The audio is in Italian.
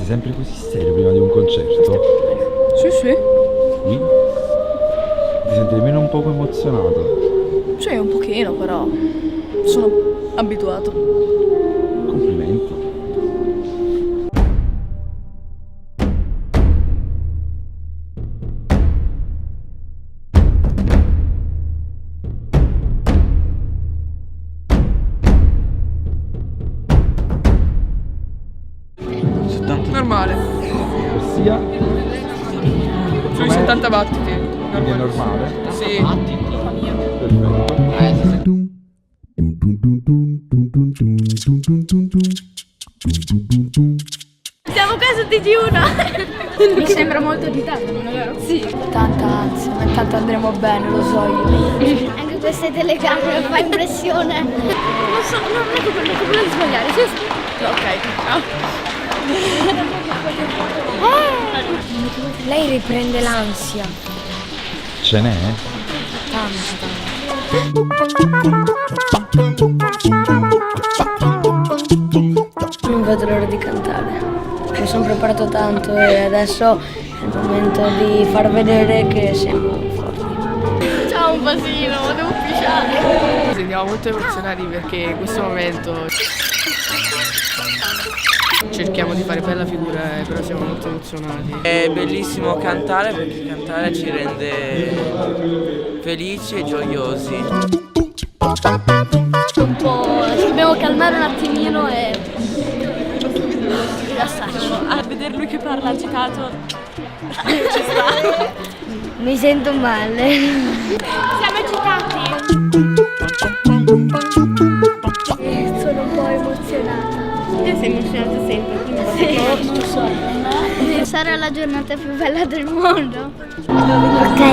sei sempre così serio prima di un concerto? Sì, sì. Sì? Ti senti nemmeno un poco emozionato? Sì, un pochino, però sono abituato. Complimenti. Normale. Ossia, Sui 70 battiti. quindi è normale? Sì. Perfetto. Siamo qua su TG1. Mi sembra molto agitato, non è vero? Sì. Tanta ansia, ma intanto andremo bene, lo so io. Anche queste telecamere fa impressione. Non so, non è quello di sbagliare, sì. Ok. Lei riprende l'ansia. Ce n'è? Non vedo l'ora di cantare. Mi sono preparato tanto e adesso è il momento di far vedere che siamo forti. Ciao un basino, devo pisciare. Siamo molto emozionati perché in questo momento cerchiamo di fare bella figura, però siamo molto emozionati. È bellissimo cantare perché cantare ci rende felici e gioiosi. Un po', dobbiamo calmare un attimino e rilassarci. A vedere lui che parla agitato. Mi sento male. Siamo agitati. Sono un po' emozionata. Sei emozionato sempre. Sarà la giornata più bella del mondo. Ok.